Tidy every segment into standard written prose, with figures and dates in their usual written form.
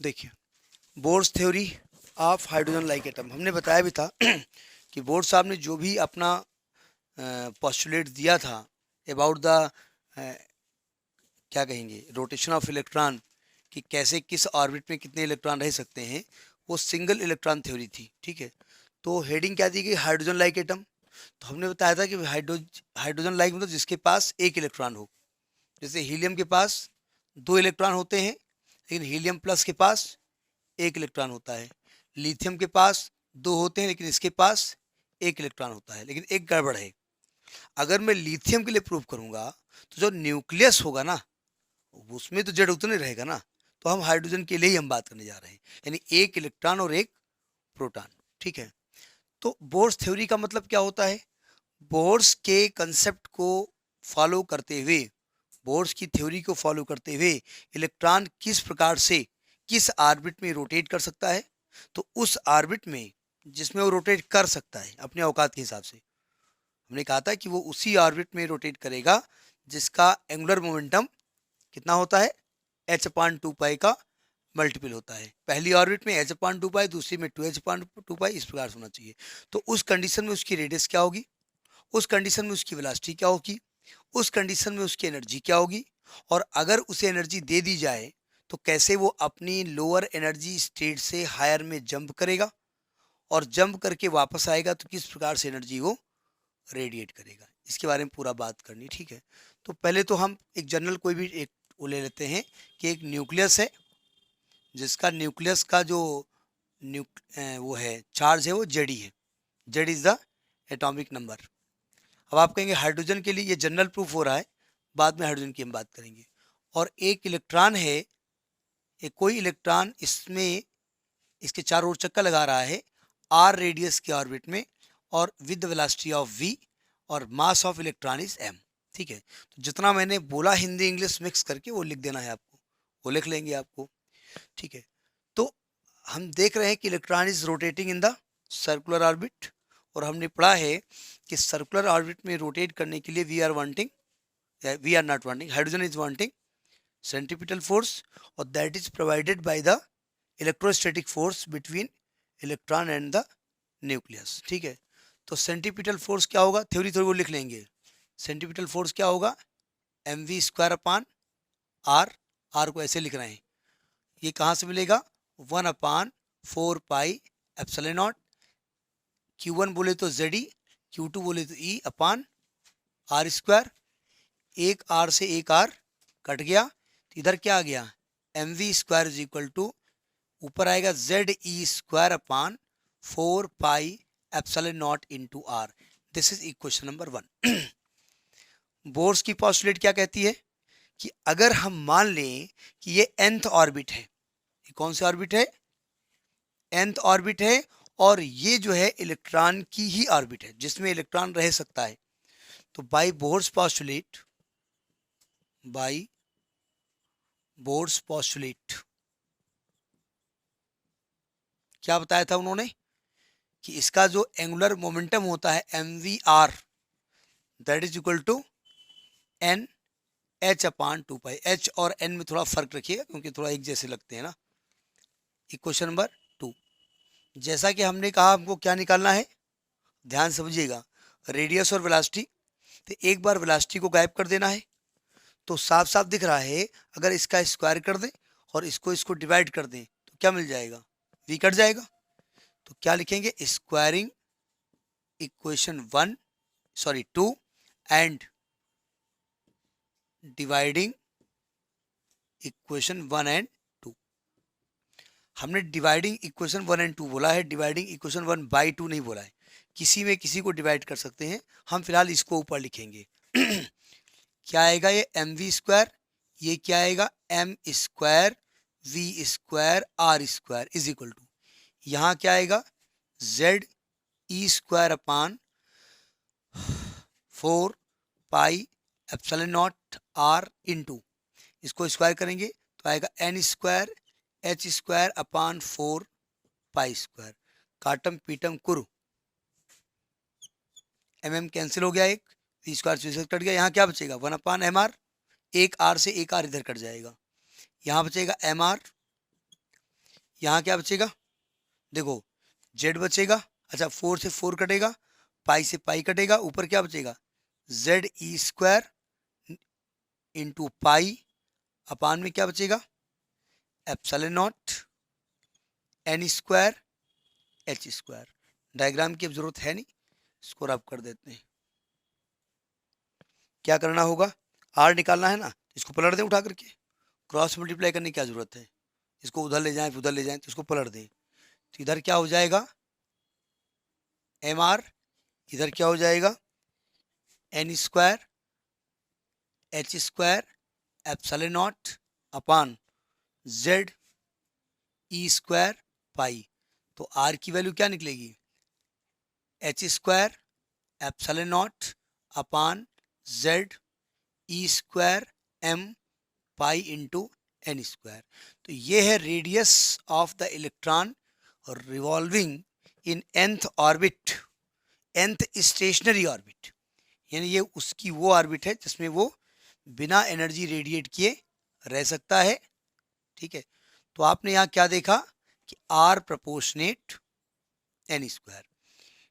देखिए, bourse theory of hydrogen like atom हमने बताया भी था कि बोर्स साहब ने जो भी अपना पोस्टुलेट दिया था अबाउट द क्या कहेंगे रोटेशन ऑफ इलेक्ट्रॉन, कि कैसे किस ऑर्बिट में कितने इलेक्ट्रॉन रह सकते हैं, वो सिंगल इलेक्ट्रॉन थ्योरी थी। ठीक है, तो हेडिंग क्या दी गई, हाइड्रोजन लाइक एटम। तो हमने बताया था कि हाइड्रोजन लाइक मतलब जिसके पास एक इलेक्ट्रॉन हो। जैसे हीलियम के पास दो इलेक्ट्रॉन होते हैं, लेकिन हीलियम प्लस के पास एक इलेक्ट्रॉन होता है। लिथियम के पास दो होते हैं, लेकिन इसके पास एक इलेक्ट्रॉन होता है। लेकिन एक गड़बड़ है, अगर मैं लिथियम के लिए प्रूव करूंगा तो जो न्यूक्लियस होगा ना, उसमें तो जड़ उतने रहेगा ना। तो हम हाइड्रोजन के लिए ही हम बात करने जा रहे हैं, यानी एक इलेक्ट्रॉन और एक प्रोटॉन। ठीक है, तो बोर्स थ्योरी का मतलब क्या होता है, बोर्स के कंसेप्ट को फॉलो करते हुए, बोर्स की थ्योरी को फॉलो करते हुए इलेक्ट्रॉन किस प्रकार से किस ऑर्बिट में रोटेट कर सकता है। तो उस ऑर्बिट में जिसमें वो रोटेट कर सकता है अपने औकात के हिसाब से, हमने कहा था कि वो उसी ऑर्बिट में रोटेट करेगा जिसका एंगुलर मोमेंटम कितना होता है, h/2 का मल्टीपल होता है। पहली ऑर्बिट में h/2, दूसरी में 2h/2, इस प्रकार से होना चाहिए। तो उस कंडीशन में उसकी रेडियस क्या होगी, उस कंडीशन में उसकी वेलोसिटी क्या होगी, उस कंडीशन में उसकी एनर्जी क्या होगी, और अगर उसे एनर्जी दे दी जाए तो कैसे वो अपनी लोअर एनर्जी स्टेट से हायर में जंप करेगा, और जंप करके वापस आएगा तो किस प्रकार से एनर्जी वो रेडिएट करेगा, इसके बारे में पूरा बात करनी। ठीक है, तो पहले तो हम एक जनरल कोई भी एक वो ले लेते हैं कि एक न्यूक्लियस है, जिसका न्यूक्लियस का जो वो है चार्ज है वो जेडी है। Z is the atomic number. अब आप कहेंगे हाइड्रोजन के लिए ये जनरल प्रूफ हो रहा है, बाद में हाइड्रोजन की हम बात करेंगे। और एक इलेक्ट्रॉन है, एक कोई इलेक्ट्रॉन इसमें इसके चारों ओर चक्कर लगा रहा है आर रेडियस के ऑर्बिट में, और विद वेलोसिटी ऑफ वी, और mass of electron is M. ठीक है, तो जितना मैंने बोला हिंदी इंग्लिश मिक्स करके वो लिख देना है आपको, वो लिख लेंगे आपको। ठीक है, तो हम देख रहे हैं कि electron is rotating in the circular orbit, और हमने पढ़ा है कि सर्कुलर ऑर्बिट में रोटेट करने के लिए we are not wanting, hydrogen is wanting centripetal force, और that is provided by the electrostatic force between electron and the nucleus. ठीक है, तो सेंट्रीपिटल फोर्स क्या होगा, थ्योरी थोड़ी वो लिख लेंगे। सेंट्रीपिटल फोर्स क्या होगा, mv² आर को ऐसे लिख रहे हैं, ये कहाँ से मिलेगा, 1/4πε0। Q1 बोले तो ZE, Q2 बोले तो E/r²। एक आर से एक आर कट गया, तो इधर क्या आ गया, mv² इज इक्वल टू, ऊपर आएगा ZE²/4πε0 into R. This is equation number 1। Bohr's की पॉस्टुलेट क्या कहती है कि अगर हम मान लें कि ये nth ऑर्बिट है, ये कौन सी ऑर्बिट है, nth ऑर्बिट है, और ये जो है इलेक्ट्रॉन की ही ऑर्बिट है जिसमें इलेक्ट्रॉन रह सकता है। तो बाय बोर्स पोस्टुलेट क्या बताया था उन्होंने कि इसका जो एंगुलर मोमेंटम होता है mvr, that is equal to n h/2π। h और n में थोड़ा फर्क रखिएगा क्योंकि थोड़ा एक जैसे लगते हैं ना। इक्वेशन नंबर 2, जैसा कि हमने कहा हमको क्या निकालना है, ध्यान समझिएगा, रेडियस और वेलोसिटी। तो एक बार वेलोसिटी को गायब कर देना है, तो साफ साफ दिख रहा है, अगर इसका स्क्वायर कर दें और इसको डिवाइड कर दें तो क्या मिल जाएगा, v कट जाएगा। तो क्या लिखेंगे, squaring equation 2 and dividing equation 1 and 2। हमने डिवाइडिंग इक्वेशन 1 एंड 2 बोला है, डिवाइडिंग इक्वेशन 1/2 नहीं बोला है। किसी में किसी को डिवाइड कर सकते हैं, हम फिलहाल इसको ऊपर लिखेंगे। क्या आएगा, ये mv², ये क्या आएगा, m² v² r² is equal to, यहाँ क्या आएगा, ZE²/4πε0 r इंटू, इसको स्क्वायर करेंगे तो आएगा n² h²/4π²। काटम पीटम कुरु, mm कैंसिल हो गया, एक v² से कट गया, यहाँ क्या बचेगा, 1/mr, एक r से एक r इधर कट जाएगा, यहाँ बचेगा mr यहाँ क्या बचेगा, देखो जेड बचेगा, अच्छा 4 से 4 कटेगा, पाई से पाई कटेगा, ऊपर क्या बचेगा, Z E square into pi अपान में क्या बचेगा, epsilon naught N square H square. Diagram की अब जरूरत है नहीं, इसको रब कर देते हैं। क्या करना होगा, आर निकालना है ना, इसको पलट दें उठा करके, क्रॉस मल्टीप्लाई करने की क्या जरूरत है, इसको उधर ले जाएं उधर ले जाएं तो इसको पलट दें, तो इधर क्या हो जाएगा एम आर, इधर क्या हो जाएगा N square H square epsilon naught upon Z E square pi. तो आर की वैल्यू क्या निकलेगी, H square epsilon naught upon Z E square M pi into N square. तो ये है radius of the electron revolving in nth orbit, nth stationary orbit, यानी ये उसकी वो ऑर्बिट है जिसमें वो बिना एनर्जी रेडिएट किए रह सकता है। ठीक है, तो आपने यहाँ क्या देखा कि आर प्रपोर्शनेट एन स्क्वायर,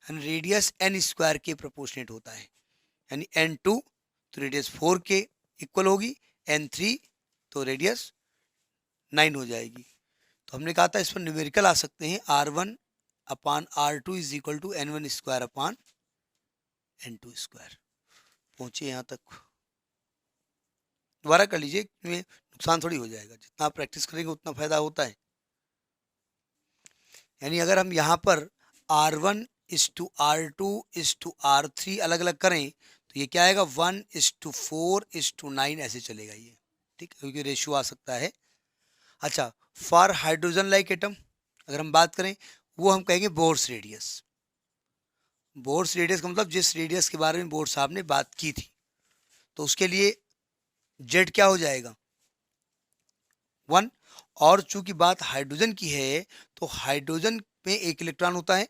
यानी रेडियस एन स्क्वायर के प्रपोर्शनेट होता है, यानी n2 तो रेडियस 4 के इक्वल होगी, n3 तो रेडियस 9 हो जाएगी। तो हमने कहा था इस पर न्यूमेरिकल आ सकते हैं, R1 upon R2 is equal to N1 square upon N2 square. पहुंचे यहाँ तक, दोबारा कर लीजिए, इसमें नुकसान थोड़ी हो जाएगा, जितना आप प्रैक्टिस करेंगे उतना फायदा होता है। यानी अगर हम यहाँ पर R1 is to R2 is to R3 अलग अलग करें तो ये क्या आएगा 1:4 इज टू 9 ऐसे चलेगा ये, ठीक है, क्योंकि रेशियो आ सकता है। अच्छा, फॉर हाइड्रोजन लाइक एटम अगर हम बात करें, वो हम कहेंगे बोर्स रेडियस। बोर्स रेडियस का मतलब जिस रेडियस के बारे में बोर्स साहब ने बात की थी, तो उसके लिए जेड क्या हो जाएगा 1। और चूंकि बात हाइड्रोजन की है तो हाइड्रोजन में एक इलेक्ट्रॉन होता है,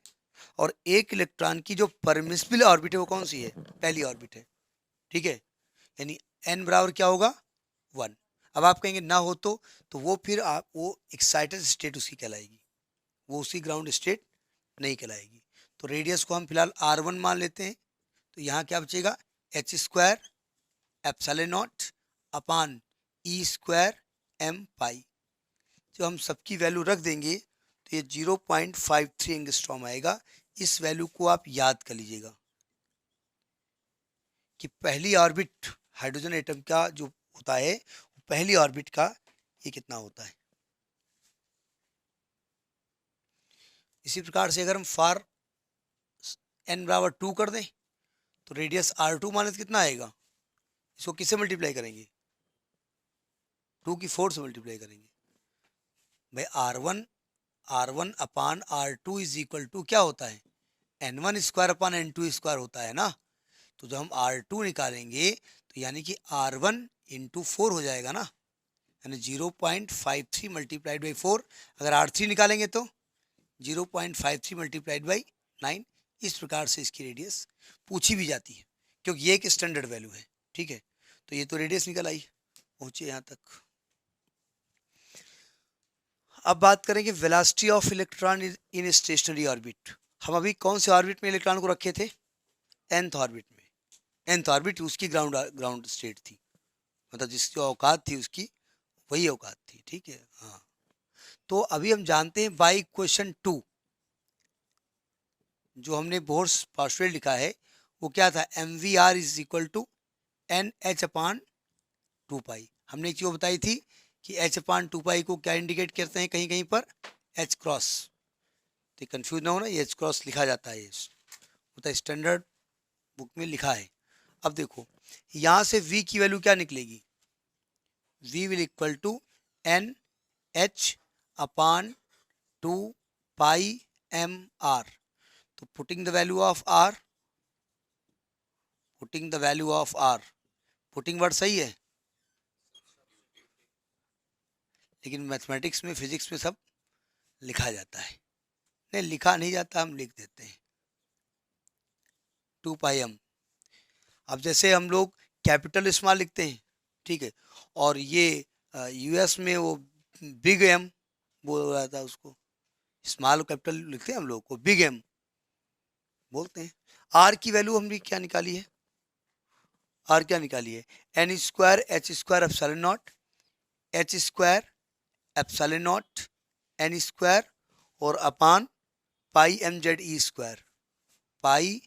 और एक इलेक्ट्रॉन की जो परमिसिबल ऑर्बिट है वो कौन सी है, पहली ऑर्बिट है। ठीक है, यानी n बराबर क्या होगा 1। अब आप कहेंगे ना हो तो वो फिर आप वो एक्साइटेड स्टेट उसकी कहलाएगी, वो उसकी ग्राउंड स्टेट नहीं कहलाएगी। तो रेडियस को हम फिलहाल R1 मान लेते हैं, तो यहाँ क्या बचेगा H square epsilon naught upon E square M pi. जो हम सबकी वैल्यू रख देंगे तो ये 0.53 एंगस्ट्रॉम आएगा। इस वैल्यू को आप याद कर लीजिएगा कि पहली ऑर्बिट हाइड्रोजन एटम का जो होता है, पहली ऑर्बिट का ये कितना होता है। इसी प्रकार से अगर हम फॉर n बराबर 2 कर दें तो रेडियस R2 माने तो कितना आएगा, इसको किससे मल्टीप्लाई करेंगे 2 की 4 से मल्टीप्लाई करेंगे भाई। R1 upon R2 is equal to क्या होता है N1 square upon N2 square होता है ना। तो जब हम R2 निकालेंगे तो यानी कि R1 इंटू 4 हो जाएगा ना, यानी 0.53 मल्टीप्लाइड बाई 4। अगर R3 निकालेंगे तो 0.53 मल्टीप्लाइड बाई 9। इस प्रकार से इसकी रेडियस पूछी भी जाती है, क्योंकि ये एक स्टैंडर्ड वैल्यू है। ठीक है, तो ये तो रेडियस निकल आई, पहुंचे यहाँ तक। अब बात करेंगे velocity of electron in stationery orbit. हम अभी कौन से ऑर्बिट में इलेक्ट्रॉन को रखे थे, nth ऑर्बिट में। nth ऑर्बिट उसकी ग्राउंड स्टेट थी, मतलब जिसकी औकात थी उसकी वही औकात थी। ठीक है, हाँ। तो अभी हम जानते हैं बाई क्वेश्चन 2 जो हमने बोर्स पास्टुलेट लिखा है वो क्या था, mvr is equal to N H upon 2 pi. हमने एक चीज बताई थी कि h अपान 2 पाई को क्या इंडिकेट करते हैं कहीं कहीं पर h क्रॉस। तो कंफ्यूज ना हो ना, ये h क्रॉस लिखा जाता है, होता है स्टैंडर्ड बुक में लिखा है। अब देखो यहाँ से v की वैल्यू क्या निकलेगी, v will equal to N H upon 2 pi M R. तो putting the value of r, putting the value of r, putting word सही है, लेकिन मैथमेटिक्स में फिजिक्स में सब लिखा जाता है, नहीं लिखा नहीं जाता, हम लिख देते हैं 2 पाई एम। अब जैसे हम लोग कैपिटल स्मॉल लिखते हैं, ठीक है, और ये यूएस में वो बिग एम, बोल रहा था उसको, स्मॉल कैपिटल लिखते हैं हम लोग को, बिग एम बोलते हैं। आर की वैल्यू हमने क्या निकाली है, आर क्या निकाली है, N square H square epsilon naught, H square epsilon naught N square और upon pi M Z E square, pi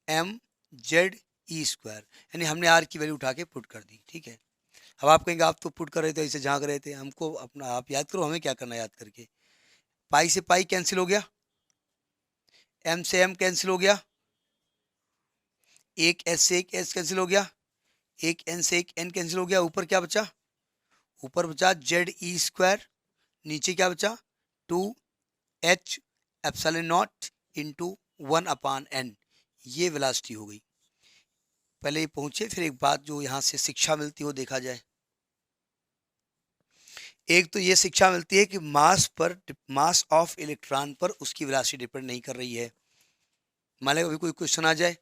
M Z E square, यानी हमने आर की वैल्यू उठा के पुट कर दी। ठीक है, अब आप कहेंगे आप तो पुट कर रहे थे, ऐसे झांक रहे थे, हमको अपना आप याद करो, हमें क्या करना है याद करके। पाई से पाई कैंसिल हो गया, एम से एम कैंसिल हो गया, एक एस से एक एस कैंसिल हो गया, एक एन से एक एन कैंसिल हो गया, ऊपर क्या बचा, ऊपर बचा जेड ई स्क्वायर, नीचे क्या बचा, two H epsilon naught into 1/n, ये वेलोसिटी हो गई। पहले ये पहुंचे, फिर एक बात जो यहाँ से शिक्षा मिलती हो देखा जाए। एक तो ये शिक्षा मिलती है कि मास ऑफ इलेक्ट्रॉन पर उसकी वेलोसिटी डिपेंड नहीं कर रही है। मान लो अभी कोई क्वेश्चन आ जाए,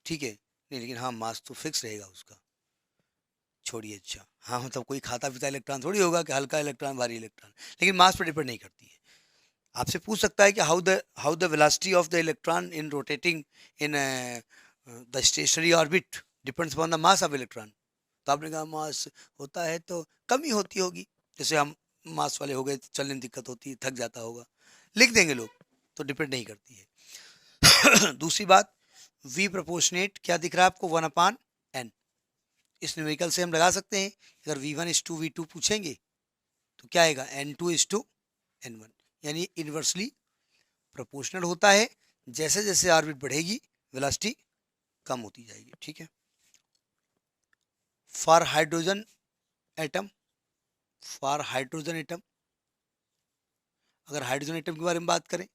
ठीक है, नहीं लेकिन हाँ मास तो फिक्स रहेगा उसका, छोड़िए। अच्छा हाँ, मतलब कोई खाता पीता इलेक्ट्रॉन थोड़ी होगा कि हल्का इलेक्ट्रॉन भारी इलेक्ट्रॉन, लेकिन मास पर डिपेंड नहीं करती है। आपसे पूछ सकता है कि how the velocity of the electron in rotating in the stationery orbit depends upon the mass of electron. तो आपने कहा मास होता है तो कम ही होती होगी, जैसे हम मास वाले हो गए तो चलने में दिक्कत होती है, थक जाता होगा, लिख देंगे लोग, तो डिपेंड नहीं करती है। दूसरी बात, v प्रोपोर्शनेट क्या दिख रहा है आपको, 1/n। इस न्यूमेरिकल से हम लगा सकते हैं, अगर v1 v2 पूछेंगे तो क्या आएगा, n2 यानी इन्वर्सली प्रोपोर्शनल होता है, जैसे जैसे ऑर्बिट बढ़ेगी वेलोसिटी कम होती जाएगी। ठीक है, for hydrogen atom, for hydrogen atom, अगर हाइड्रोजन एटम के बारे में बात करें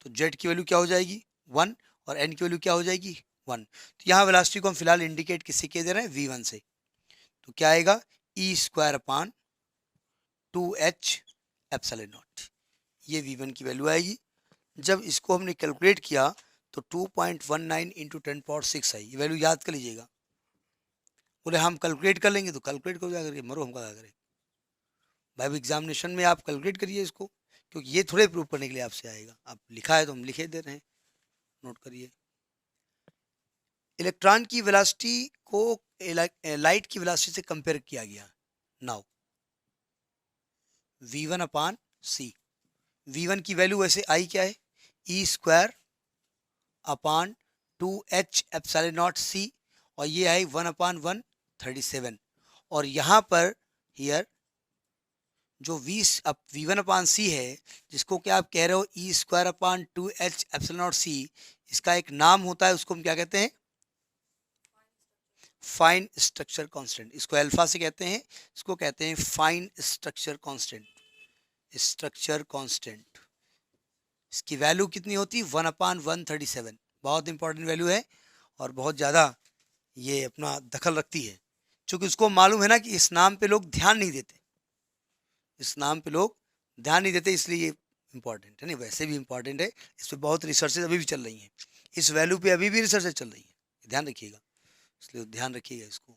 तो जेड की वैल्यू क्या हो जाएगी 1 और एन की वैल्यू क्या हो जाएगी 1। तो यहाँ वेलोसिटी को हम फिलहाल इंडिकेट किससे किए दे रहे हैं, v1 से। तो क्या आएगा, E square upon 2h epsilon naught, ये v1 की वैल्यू आएगी। जब इसको हमने कैलकुलेट किया तो 2.19 इंटू 10⁻6 आई, ये वैल्यू याद कर लीजिएगा। बोले हम कैलकुलेट कर लेंगे, तो कैलकुलेट करो जा करके, मरो हम क्या करें भाई, एग्जामिनेशन में आप कैलकुलेट करिए इसको, क्योंकि ये थोड़े प्रूव करने के लिए आपसे आएगा, आप लिखा है तो हम लिखे दे रहे हैं, नोट करिए। इलेक्ट्रॉन की वेलोसिटी को लाइट की वेलोसिटी से कंपेयर किया गया। नाउ v1/c, v1 की वैल्यू वैसे आई क्या है, E square upon 2h epsilon naught c, और ये आई 1/137, और यहाँ पर हियर जो v1/c है, जिसको क्या आप कह रहे हो E square upon 2h epsilon naught c, इसका एक नाम होता है, उसको हम क्या कहते हैं, फाइन स्ट्रक्चर कांस्टेंट। इसको अल्फा से कहते हैं, इसको कहते हैं fine structure constant, structure constant. इसकी वैल्यू कितनी होती है, 1/137, बहुत इंपॉर्टेंट वैल्यू है और बहुत ज़्यादा ये अपना दखल रखती है, क्योंकि उसको मालूम है ना कि इस नाम पे लोग ध्यान नहीं देते, इस नाम पे लोग ध्यान नहीं देते, इसलिए ये इंपॉर्टेंट है। नहीं वैसे भी इंपॉर्टेंट है, इस पर बहुत रिसर्चेज अभी भी चल रही हैं, इस वैल्यू पे अभी भी रिसर्चेज चल रही है, ध्यान रखिएगा, इसलिए ध्यान रखिएगा इसको।